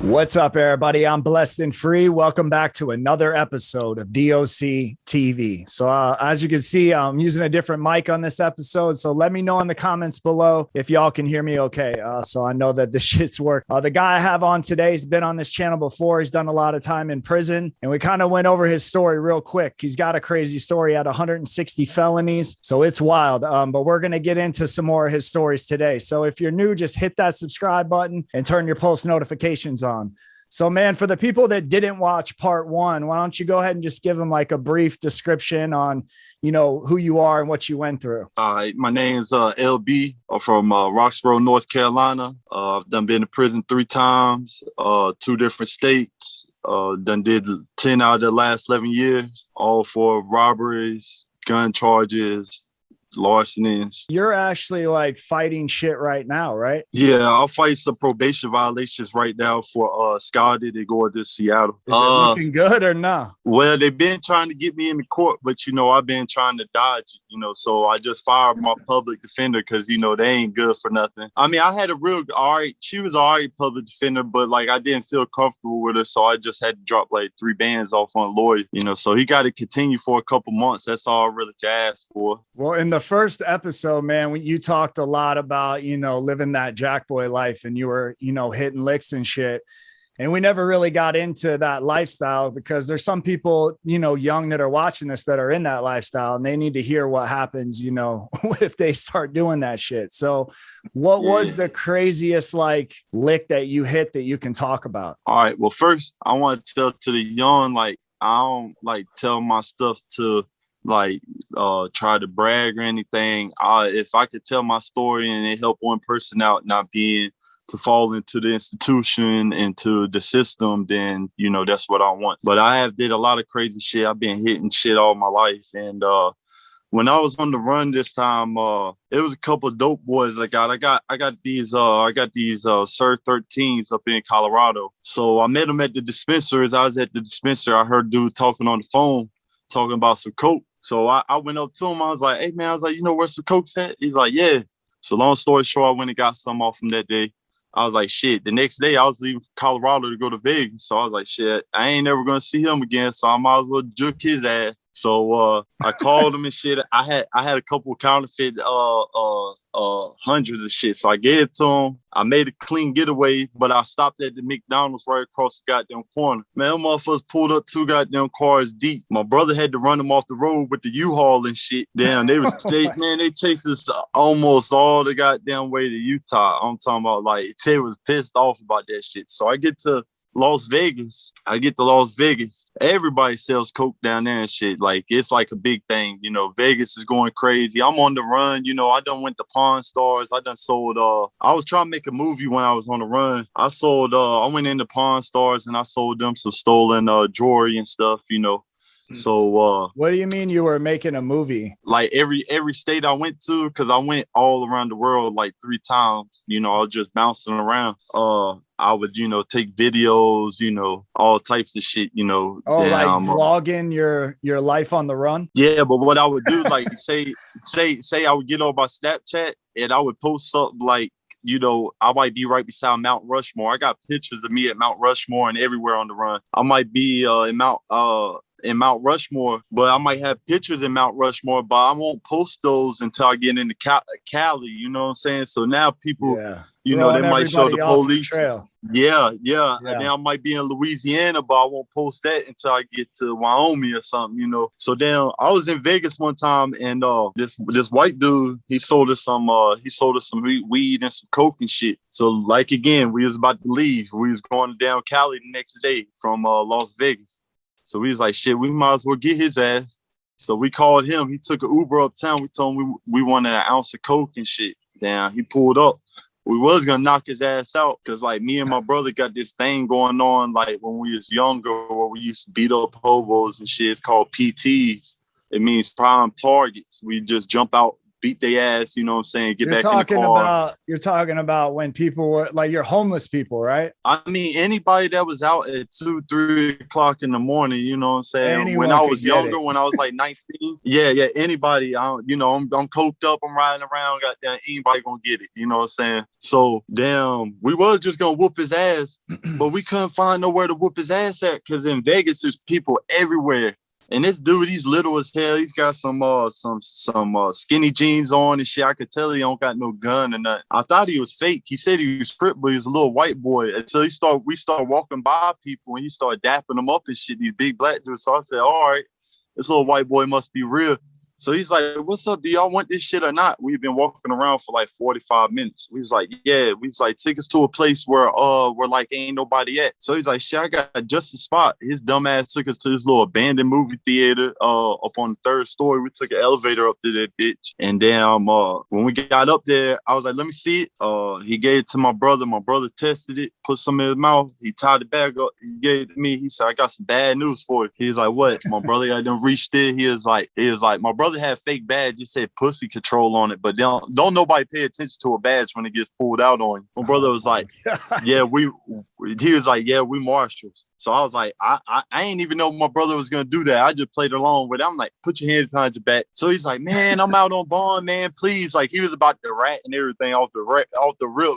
What's up, everybody? I'm Blessed and Free. Welcome back to another episode of DOC TV. So as you can see, I'm using a different mic on this episode. So let me know in the comments below if y'all can hear me okay. So I know that this shit's work. The guy I have on today has been on this channel before. He's done a lot of time in prison, and we kind of went over his story real quick. He's got a crazy story. He had 160 felonies. So it's wild. But we're going to get into some more of his stories today. So if you're new, just hit that subscribe button and turn your post notifications on. So, man, for the people that didn't watch part one, why don't you go ahead and just give them like a brief description on, who you are and what you went through. My name's LB. I'm from Roxborough, North Carolina. I've done been to prison 3 times, 2 different states. Done did 10 out of the last 11 years, all for robberies, gun charges, larcenies. You're actually like fighting shit right now, right? Yeah, I'll fight some probation violations right now for Scotty to go to Seattle. Is it looking good or no? Well, they've been trying to get me in the court, but I've been trying to dodge it, so I just fired my public defender because they ain't good for nothing. I mean, I had she was all right public defender, but like I didn't feel comfortable with her, so I just had to drop like 3 bands off on a lawyer, so he got to continue for a couple months. That's all I really can ask for. Well, in the first episode, man, you talked a lot about, living that jack boy life, and you were, hitting licks and shit. And we never really got into that lifestyle because there's some people, young that are watching this that are in that lifestyle, and they need to hear what happens, if they start doing that shit. So what was the craziest like lick that you hit that you can talk about? All right. Well, first I want to tell to the young, like, I don't like tell my stuff to try to brag or anything. If I could tell my story and it help one person out, not being to fall into the institution, into the system, then that's what I want. But I have did a lot of crazy shit. I've been hitting shit all my life, and when I was on the run this time, it was a couple of dope boys I got. I got these Sir 13s up in Colorado. So I met them at the dispensary. As I was at the dispensary, I heard dude talking on the phone, talking about some coke. So I went up to him. I was like, hey, man, where some coke's at? He's like, yeah. So long story short, I went and got some off from that day. I was like, shit. The next day, I was leaving Colorado to go to Vegas. So I was like, shit, I ain't never going to see him again. So I might as well juke his ass. So I called him and shit. I had a couple of counterfeit hundreds of shit. So I gave it to him. I made a clean getaway, but I stopped at the McDonald's right across the goddamn corner. Man, them motherfuckers pulled up 2 goddamn cars deep. My brother had to run them off the road with the U-Haul and shit. Damn, they chased us almost all the goddamn way to Utah. I'm talking about like they was pissed off about that shit. So I get to Las Vegas. Everybody sells coke down there and shit. Like, it's like a big thing. Vegas is going crazy. I'm on the run. I done went to Pawn Stars. I done sold, I was trying to make a movie when I was on the run. I went into Pawn Stars and I sold them some stolen jewelry and stuff, So what do you mean you were making a movie? Like every state I went to, because I went all around the world like 3 times. I was just bouncing around. I would, take videos, all types of shit, Oh, like vlogging your life on the run? Yeah, but what I would do, like say I would get on my Snapchat and I would post something like, I might be right beside Mount Rushmore. I got pictures of me at Mount Rushmore and everywhere on the run. I might be in Mount Rushmore, but I might have pictures in Mount Rushmore, but I won't post those until I get into Cali, you know what I'm saying? So now people, they might show the police. Yeah. And then I might be in Louisiana, but I won't post that until I get to Wyoming or something, So then I was in Vegas one time, and this white dude, he sold us some weed and some coke and shit. So like again, we was about to leave. We was going down Cali the next day from Las Vegas. So we was like, shit, we might as well get his ass. So we called him. He took an Uber uptown. We told him we wanted an ounce of coke and shit. Damn, he pulled up. We was going to knock his ass out because, like, me and my brother got this thing going on, like, when we was younger, where we used to beat up hobos and shit. It's called PTs. It means prime targets. We just jump out beat their ass, you know what I'm saying, get You're back in the talking car. about you're talking about when people were like you're homeless people, right? I mean, anybody that was out at 2, 3 o'clock in the morning, you know what I'm saying? Anyone When I could was get younger, it. when I was like 19, yeah, anybody, you know, I'm coked up, I'm riding around, goddamn, anybody gonna get it, you know what I'm saying? So, damn, we was just gonna whoop his ass, but we couldn't find nowhere to whoop his ass at, because in Vegas, there's people everywhere. And this dude, he's little as hell. He's got some skinny jeans on and shit. I could tell he don't got no gun or nothing. I thought he was fake. He said he was Crip, but he was a little white boy. Until we started walking by people and he started dapping them up and shit, these big black dudes. So I said, all right, this little white boy must be real. So he's like, what's up? Do y'all want this shit or not? We've been walking around for like 45 minutes. We was like, yeah. We was like, take us to a place where like ain't nobody at. So he's like, shit, I got just a spot. His dumb ass took us to this little abandoned movie theater up on the 3rd story. We took an elevator up to that bitch. And then when we got up there, I was like, let me see it. He gave it to my brother. My brother tested it, put some in his mouth. He tied the bag up. He gave it to me. He said, I got some bad news for you. He was like, what? My brother got them reached it. He was like, my brother had fake badge, just said pussy control on it, but don't nobody pay attention to a badge when it gets pulled out on you. My brother was like, yeah, we marshals. So I was like, I ain't even know my brother was gonna do that. I just played along with it. I'm like, put your hands behind your back. So he's like, man, I'm out on bond, man, please. Like he was about to rat and everything off the rip.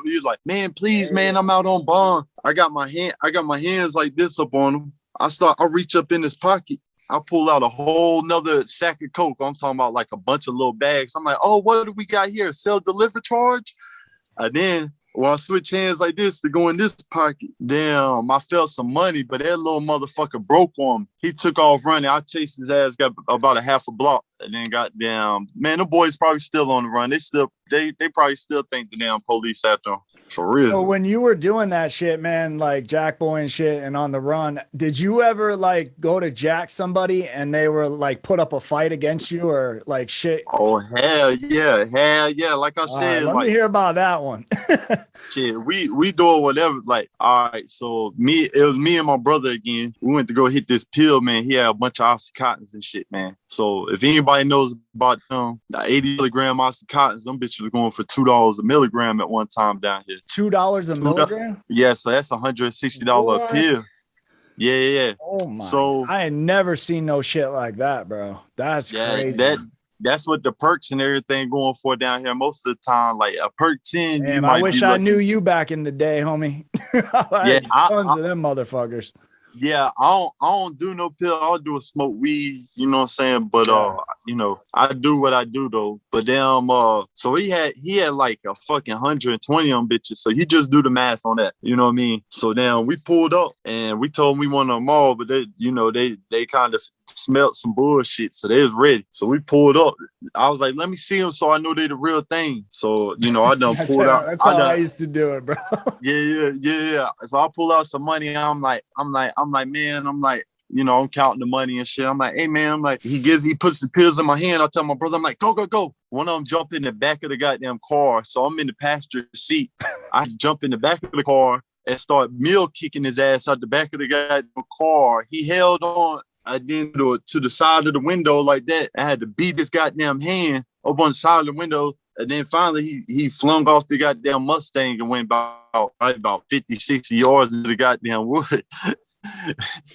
He was like, man, please, man, I'm out on bond. I got my hands like this up on him. I reach up in his pocket. I pull out a whole nother sack of coke. I'm talking about like a bunch of little bags. I'm like, oh, what do we got here? Sell deliver charge? And then when I switch hands like this to go in this pocket, damn, I felt some money, but that little motherfucker broke on me. He took off running. I chased his ass, got about a half a block, and then goddamn, man, the boys probably still on the run. They probably still think the damn police after them. For real. So when you were doing that shit, man, like Jack Boy and shit and on the run, did you ever like go to jack somebody and they were like put up a fight against you or like shit? Oh, hell yeah. Like I said, let me hear about that one. Shit, we doing whatever. Like, all right, so it was me and my brother again. We went to go hit this pill, man. He had a bunch of Oxycontins and shit, man. So if anybody knows about the 80 milligram Oxycontins, them bitches were going for $2 a milligram at one time down here. $2 a milligram? Yeah, so that's $160 a pill. Yeah. Oh my! So I had never seen no shit like that, bro. That's crazy. That's what the perks and everything going for down here most of the time. Like a perk 10. Damn, I wish I knew you back in the day, homie. I had tons of them motherfuckers. Yeah, I don't do no pill. I'll do a smoke weed, you know what I'm saying? But you know, I do what I do though. But then so he had like a fucking 120 on bitches. So you just do the math on that. You know what I mean? So then we pulled up and we told them we wanted them all, but they kind of smelt some bullshit. So they was ready. So we pulled up. I was like, let me see them so I know they the real thing. So, you know, I done pulled out. That's how I used to do it, bro. Yeah. So I pull out some money. I'm like, man, you know, I'm counting the money and shit. I'm like, hey man, I'm like, he puts the pills in my hand. I tell my brother, I'm like, go. One of them jump in the back of the goddamn car. So I'm in the passenger seat. I jump in the back of the car and start meal kicking his ass out the back of the goddamn car. He held on. I didn't do it to the side of the window like that. I had to beat his goddamn hand up on the side of the window. And then finally he flung off the goddamn Mustang and went about 50, 60 yards into the goddamn wood.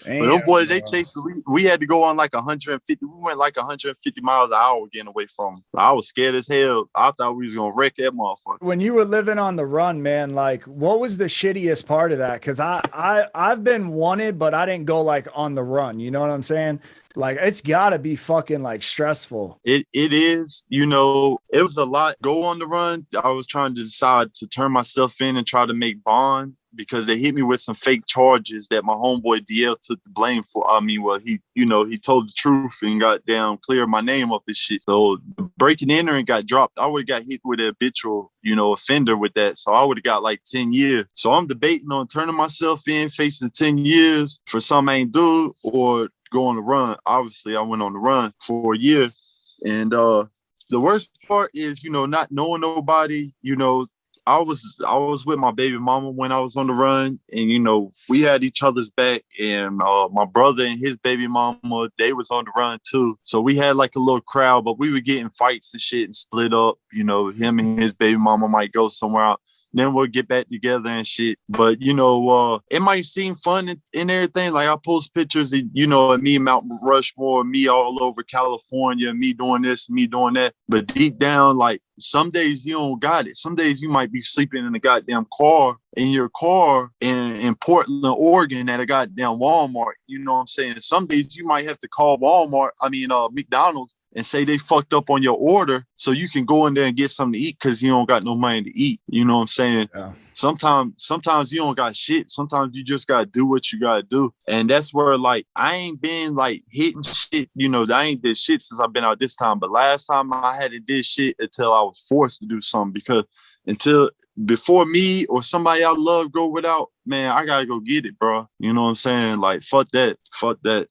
Damn, but them boys, they chased. We had to go on like 150. We went like 150 miles an hour getting away from them. I was scared as hell. I thought we was gonna wreck that motherfucker. When you were living on the run, man, like what was the shittiest part of that? Because I've been wanted, but I didn't go like on the run. You know what I'm saying? Like it's gotta be fucking like stressful. It is, you know, it was a lot. Go on the run. I was trying to decide to turn myself in and try to make bond because they hit me with some fake charges that my homeboy DL took the blame for. I mean, well, he told the truth and got down, cleared my name up and shit. So breaking in there and got dropped. I would have got hit with an habitual, offender with that. So I would have got like 10 years. So I'm debating on turning myself in, facing 10 years for something I ain't do, or go on the run. Obviously, I went on the run for a year. And the worst part is, not knowing nobody, I was with my baby mama when I was on the run, and we had each other's back. And my brother and his baby mama, they was on the run too. So we had like a little crowd, but we were getting fights and shit and split up. Him and his baby mama might go somewhere out. Then we'll get back together and shit. But, it might seem fun and everything. Like I post pictures of, of me Mount Rushmore, me all over California, me doing this, me doing that. But deep down, like some days you don't got it. Some days you might be sleeping in a goddamn car, in your car in Portland, Oregon at a goddamn Walmart. You know what I'm saying? Some days you might have to call McDonald's and say they fucked up on your order so you can go in there and get something to eat because you don't got no money to eat. You know what I'm saying? Yeah. Sometimes you don't got shit. Sometimes you just got to do what you got to do. And that's where, like, I ain't been, like, hitting shit. I ain't did shit since I've been out this time. But last time I hadn't did shit until I was forced to do something because before me or somebody I love go without, man, I gotta go get it, bro. You know what I'm saying? Like, fuck that.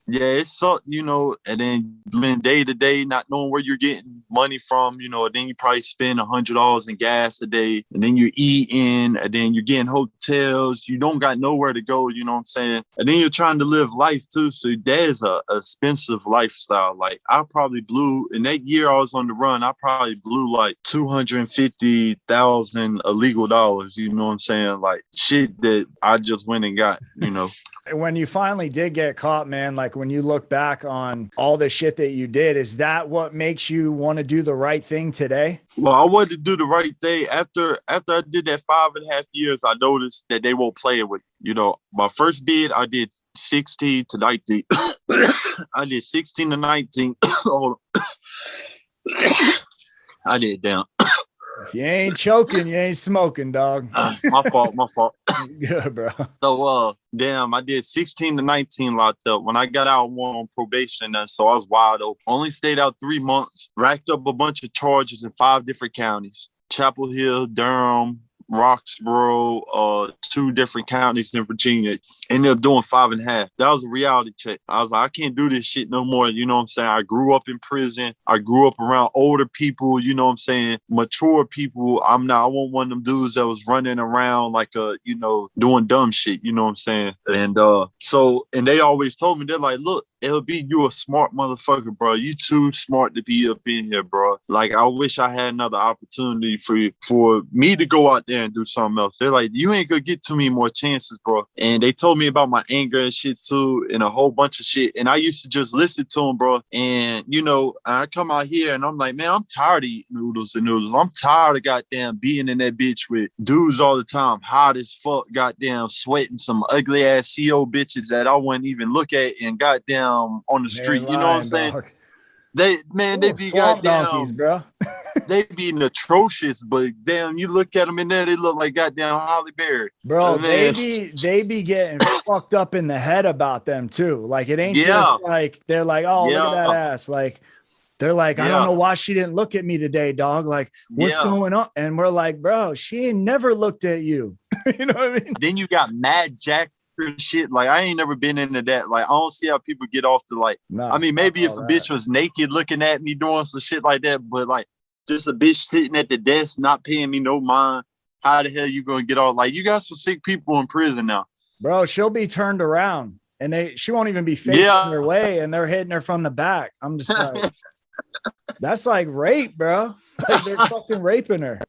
Yeah, it sucked, and then living day to day, not knowing where you're getting money from, and then you probably spend $100 in gas a day, and then you're eating, and then you're getting hotels. You don't got nowhere to go, you know what I'm saying? And then you're trying to live life too. So there's a expensive lifestyle. Like, I probably blew, in that year I was on the run, I probably blew like 250,000 illegal dollars, you know what I'm saying? Like, shit that I just went and got, When you finally did get caught, man, like when you look back on all the shit that you did, is that what makes you want to do the right thing today? Well, I wanted to do the right thing. After I did that 5.5 years, I noticed that they won't play it with, my first bid, I did 16 to 19. I did 16 to 19. Hold on. I did it down. If you ain't choking, you ain't smoking, dog. My fault. Good, bro. So, I did 16 to 19 locked up. When I got out, I went on probation, and so I was wide open. Only stayed out 3 months. Racked up a bunch of charges in 5 different counties: Chapel Hill, Durham, Roxborough, 2 different counties in Virginia. Ended up doing 5.5. That was a reality check. I was like, I can't do this shit no more. You know what I'm saying? I grew up in prison. I grew up around older people, you know what I'm saying? Mature people. I wasn't one of them dudes that was running around like doing dumb shit, you know what I'm saying? And and they always told me, they're like, look, LB, you a smart motherfucker, bro. You too smart to be up in here, bro. Like, I wish I had another opportunity for me to go out there and do something else. They're like, you ain't gonna get too many more chances, bro. And they told me about my anger and shit too, and a whole bunch of shit. And I used to just listen to them, bro. And I come out here and I'm like, man, I'm tired of eating noodles and noodles. I'm tired of goddamn being in that bitch with dudes all the time, hot as fuck, goddamn sweating some ugly ass CO bitches that I wouldn't even look at and goddamn on the street. You know what I'm saying? Dog. They be swamp goddamn donkeys, bro. they be atrocious, but damn, you look at them in there, they look like goddamn Holly Berry. Bro, they be getting fucked up in the head about them too. Like, it ain't just like they're like, oh, look at that ass. Like, they're like, I don't know why she didn't look at me today, dog. Like, what's going on? And we're like, bro, she ain't never looked at you. You know what I mean? Then you got Mad Jack shit. Like, I ain't never been into that. Like, I don't see how people get off the, like, I mean, maybe if a bitch was naked looking at me doing some shit like that, but like, just a bitch sitting at the desk not paying me no mind, how the hell you gonna get off? Like, you got some sick people in prison now, bro. She'll be turned around and she won't even be facing their way, and they're hitting her from the back. I'm just like, that's like rape, bro. Like, they're fucking raping her.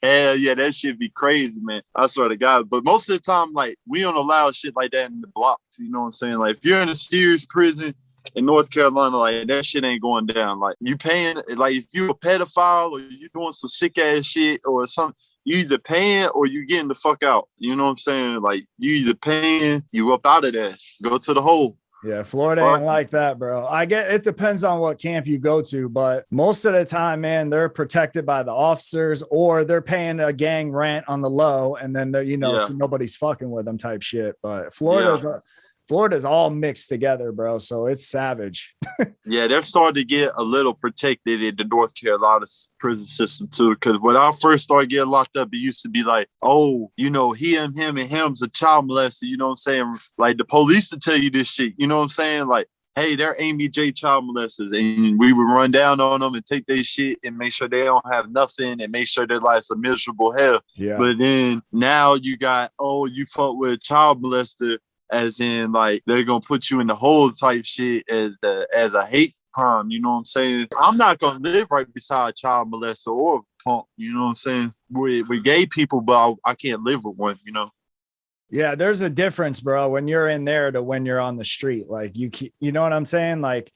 Hell yeah, that shit be crazy, man. I swear to God. But most of the time, like, we don't allow shit like that in the blocks. You know what I'm saying? Like, if you're in a serious prison in North Carolina, like, that shit ain't going down. Like, you paying, like, if you a pedophile or you doing some sick ass shit or something, you either paying or you getting the fuck out. You know what I'm saying? Like, you either paying, you up out of there, go to the hole. Yeah, Florida ain't like that, bro. I get it depends on what camp you go to, but most of the time, man, they're protected by the officers or they're paying a gang rent on the low, and then they're, so nobody's fucking with them type shit. But Florida's all mixed together, bro. So it's savage. Yeah, they're starting to get a little protected in the North Carolina prison system too. Because when I first started getting locked up, it used to be like, oh, him and him's a child molester. You know what I'm saying? Like, the police will tell you this shit. You know what I'm saying? Like, hey, they're Amy J child molesters. And we would run down on them and take their shit and make sure they don't have nothing and make sure their life's a miserable hell. Yeah. But then now you got, oh, you fuck with a child molester, as in like they're gonna put you in the hole type shit as a hate crime. You know what I'm saying? I'm not gonna live right beside a child molester or a punk. You know what I'm saying? We gay people, but I can't live with one. You know? Yeah, there's a difference, bro, when you're in there to when you're on the street. Like you know what I'm saying? Like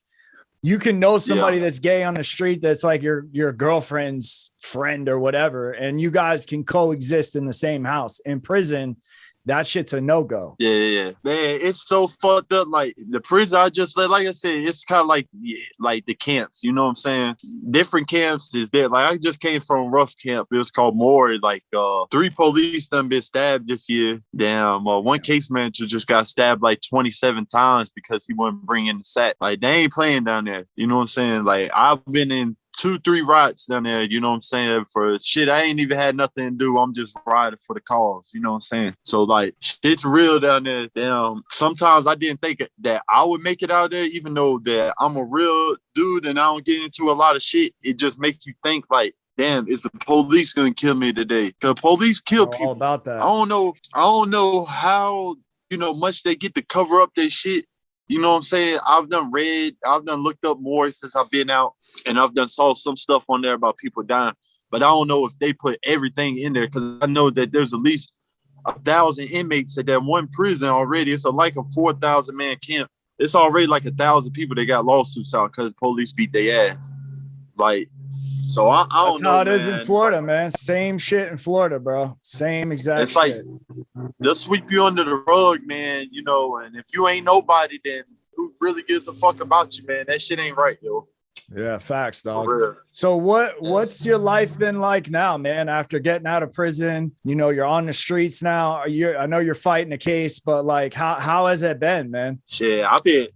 you can know somebody that's gay on the street that's like your girlfriend's friend or whatever, and you guys can coexist in the same house. In prison, that shit's a no-go. Yeah. Man, it's so fucked up. Like the prison I just like I said, it's kind of like the camps, you know what I'm saying? Different camps is there. Like I just came from rough camp. It was called Maury. Like 3 police done been stabbed this year. Damn, one case manager just got stabbed like 27 times because he wouldn't bring in the sack. Like they ain't playing down there. You know what I'm saying? Like I've been in 2-3 rides down there, you know what I'm saying, for shit I ain't even had nothing to do. I'm just riding for the cause, you know what I'm saying? So like shit's real down there. Damn, sometimes I didn't think that I would make it out there, even though that I'm a real dude and I don't get into a lot of shit. It just makes you think like, damn, is the police gonna kill me today? Because police kill people. All about that. I don't know how, you know, much they get to cover up their shit. You know what I'm saying? I've done looked up more since I've been out. And I've done saw some stuff on there about people dying, but I don't know if they put everything in there because I know that there's at least 1,000 inmates at that one prison already. It's like a 4,000 man camp. It's already like 1,000 people that got lawsuits out because police beat their ass. Like, so I don't know. That's how it is in Florida, man. Same shit in Florida, bro. Same exact shit. It's like they'll sweep you under the rug, man. You know, and if you ain't nobody, then who really gives a fuck about you, man? That shit ain't right, yo. Yeah, facts, dog. So what's your life been like now, man? After getting out of prison, you know, you're on the streets now. I know you're fighting a case, but like, how has it been, man? Yeah, I've been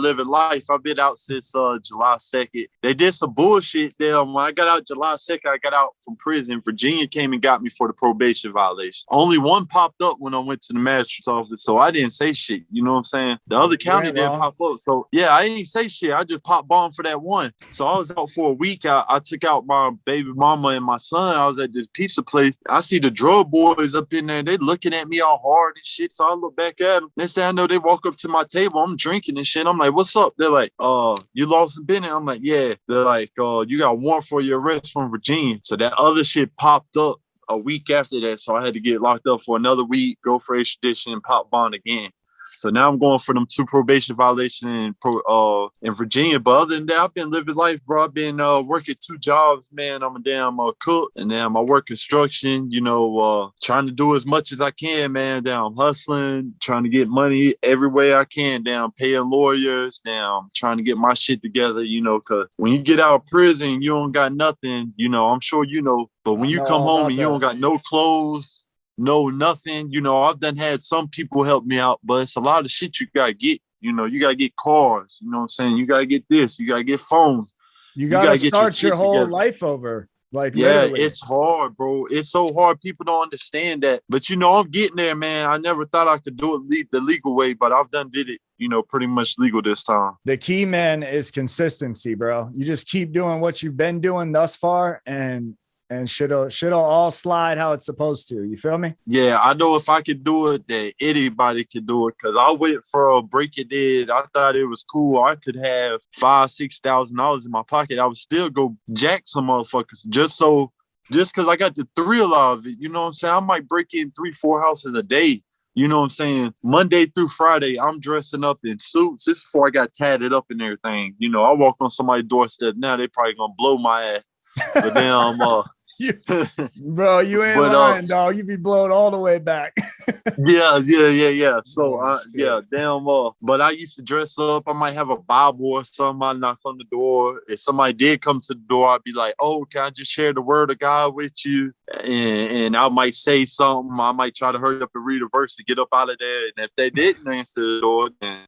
living life. I've been out since July 2nd. They did some bullshit there. When I got out July 2nd, I got out from prison. Virginia came and got me for the probation violation. Only one popped up when I went to the magistrate's office, so I didn't say shit. You know what I'm saying? The other county didn't pop up. So yeah, I didn't say shit. I just popped bomb for that one. So I was out for a week. I took out my baby mama and my son. I was at this pizza place. I see the drug boys up in there. They looking at me all hard and shit. So I look back at them. Next thing I know, they walk up to my table. I'm drinking and shit. I'm like, what's up? They're like, you lost a Bennett? I'm like, yeah. They're like, you got a warrant for your arrest from Virginia. So that other shit popped up a week after that. So I had to get locked up for another week, go for extradition, and pop bond again. So now I'm going for them 2 probation violations in Virginia. But other than that, I've been living life, bro. I've been working 2 jobs, man. I'm a damn cook, and then I work construction, you know, trying to do as much as I can, man. Damn, hustling, trying to get money every way I can, damn, paying lawyers, damn, trying to get my shit together, you know, because when you get out of prison, you don't got nothing, you know, I'm sure you know. But when you come home and you don't got no clothes, no nothing, you know, I've done had some people help me out, but it's a lot of shit you gotta get. You know, you gotta get cars, you know what I'm saying? You gotta get this, you gotta get phones. You gotta start your whole life over. Like, literally. It's hard, bro. It's so hard. People don't understand that. But you know, I'm getting there, man. I never thought I could do it the legal way, but I've did it, you know, pretty much legal this time. The key, man, is consistency, bro. You just keep doing what you've been doing thus far, and shit'll all slide how it's supposed to. You feel me? Yeah, I know if I could do it, that anybody can do it. Cause I went for a break it in. I thought it was cool. I could have $5,000-$6,000 in my pocket. I would still go jack some motherfuckers just cause I got the thrill of it. You know what I'm saying? I might break in 3-4 houses a day. You know what I'm saying? Monday through Friday, I'm dressing up in suits. This is before I got tatted up and everything. You know, I walk on somebody's doorstep now, they probably gonna blow my ass. But then bro, you ain't lying, dog. You be blown all the way back. Yeah. So but I used to dress up. I might have a Bible or something. I knock on the door. If somebody did come to the door, I'd be like, "Oh, can I just share the word of God with you?" And I might say something. I might try to hurry up and read a verse to get up out of there. And if they didn't answer the door, then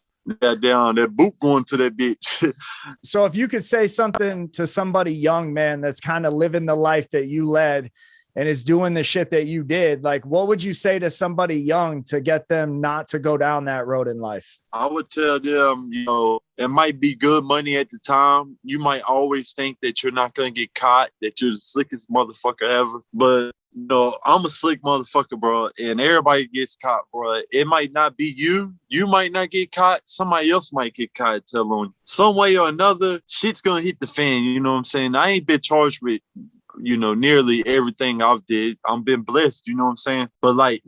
that boot going to that bitch. So if you could say something to somebody young, man, that's kind of living the life that you led and is doing the shit that you did, like, what would you say to somebody young to get them not to go down that road in life? I would tell them, you know, it might be good money at the time. You might always think that you're not gonna get caught, that you're the slickest motherfucker ever. But no, I'm a slick motherfucker, bro, and everybody gets caught, bro. It might not be you. You might not get caught. Somebody else might get caught. Tell on you. Some way or another, shit's gonna hit the fan. You know what I'm saying? I ain't been charged with, nearly everything I've did. I'm been blessed, you know what I'm saying? But like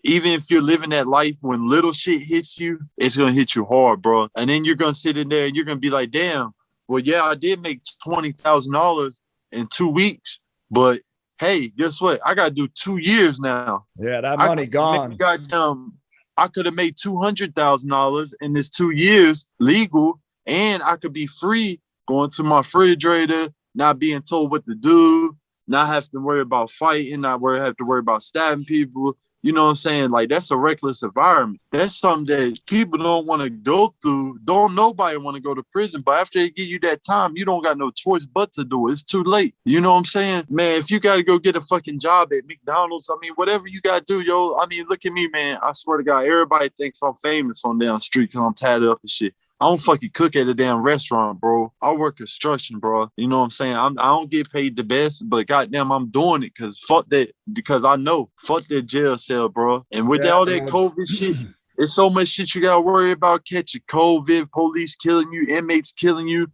even if you're living that life, when little shit hits you, it's gonna hit you hard, bro. And then you're gonna sit in there and you're gonna be like, damn, well, yeah, I did make $20,000 in 2 weeks, but hey, guess what? I gotta do 2 years now. Yeah, that money gone. Goddamn, I could have made $200,000 in this 2 years legal, and I could be free going to my refrigerator, not being told what to do, not have to worry about fighting, have to worry about stabbing people. You know what I'm saying? Like, that's a reckless environment. That's something that people don't want to go through. Don't nobody want to go to prison. But after they give you that time, you don't got no choice but to do it. It's too late. You know what I'm saying? Man, if you got to go get a fucking job at McDonald's, I mean, whatever you got to do, yo. I mean, look at me, man. I swear to God, everybody thinks I'm famous on down the street because I'm tatted up and shit. I don't fucking cook at a damn restaurant, bro. I work construction, bro. You know what I'm saying? I don't get paid the best, but goddamn, I'm doing it because I know. Fuck that jail cell, bro. And with all that COVID shit, it's so much shit you gotta worry about catching COVID, police killing you, inmates killing you.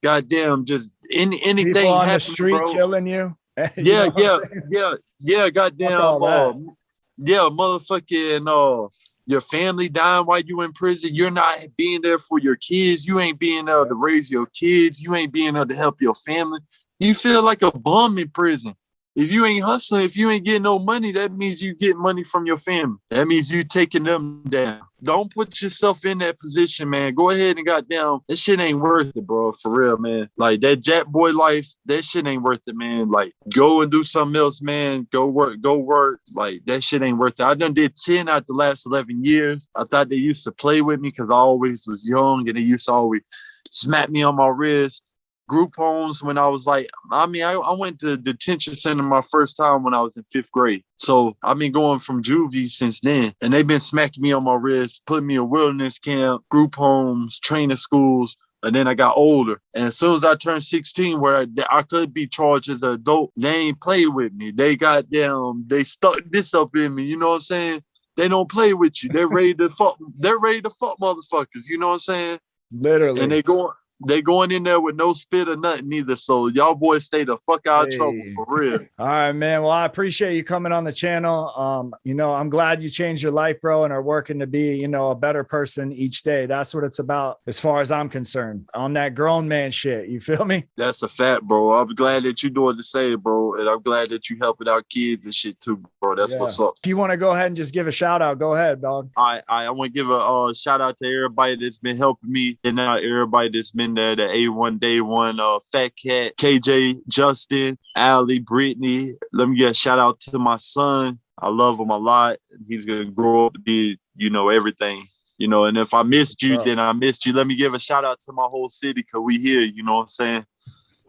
Goddamn, just anything people on the street, bro. Killing you. Yeah, goddamn. Motherfucking your family dying while you in prison. You're not being there for your kids. You ain't being able to raise your kids. You ain't being able to help your family. You feel like a bum in prison. If you ain't hustling, if you ain't getting no money, that means you get money from your family. That means you taking them down. Don't put yourself in that position, man. Go ahead and goddamn, that shit ain't worth it, bro. For real, man. Like that Jack Boy life, that shit ain't worth it, man. Like, go and do something else, man. Go work. Like, that shit ain't worth it. I done did 10 out the last 11 years. I thought they used to play with me because I always was young and they used to always smack me on my wrist. Group homes when I was like, I went to detention center my first time when I was in 5th grade. So I've been going from juvie since then. And they've been smacking me on my wrist, putting me in wilderness camp, group homes, training schools. And then I got older. And as soon as I turned 16, where I could be charged as an adult, they ain't play with me. They stuck this up in me. You know what I'm saying? They don't play with you. They're ready to fuck. They're ready to fuck motherfuckers. You know what I'm saying? Literally. And they going in there with no spit or nothing either. So y'all boys stay the fuck out of trouble, for real. All right, man. Well, I appreciate you coming on the channel. I'm glad you changed your life, bro, and are working to be, a better person each day. That's what it's about as far as I'm concerned. On that grown man shit. You feel me? That's a fact, bro. I'm glad that you doing the same, bro. And I'm glad that you helping out kids and shit too, bro. That's what's up. If you want to go ahead and just give a shout out, go ahead, dog. I want to give a shout out to everybody that's been helping me, and everybody that's been there, the A1 Day One, Fat Cat, KJ, Justin, Allie, Brittany. Let me get a shout out to my son. I love him a lot. He's gonna grow up to be, everything. And if I missed you, then I missed you. Let me give a shout out to my whole city, because we here, you know what I'm saying?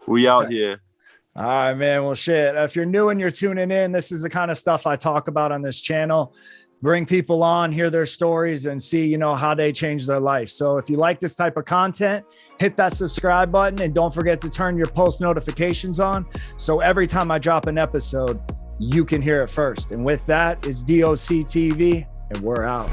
We out here. All right, man. Well, shit. If you're new and you're tuning in, this is the kind of stuff I talk about on this channel. Bring people on, hear their stories, and see, how they change their life. So if you like this type of content, hit that subscribe button, and don't forget to turn your post notifications on. So every time I drop an episode, you can hear it first. And with that is DOC TV, and we're out.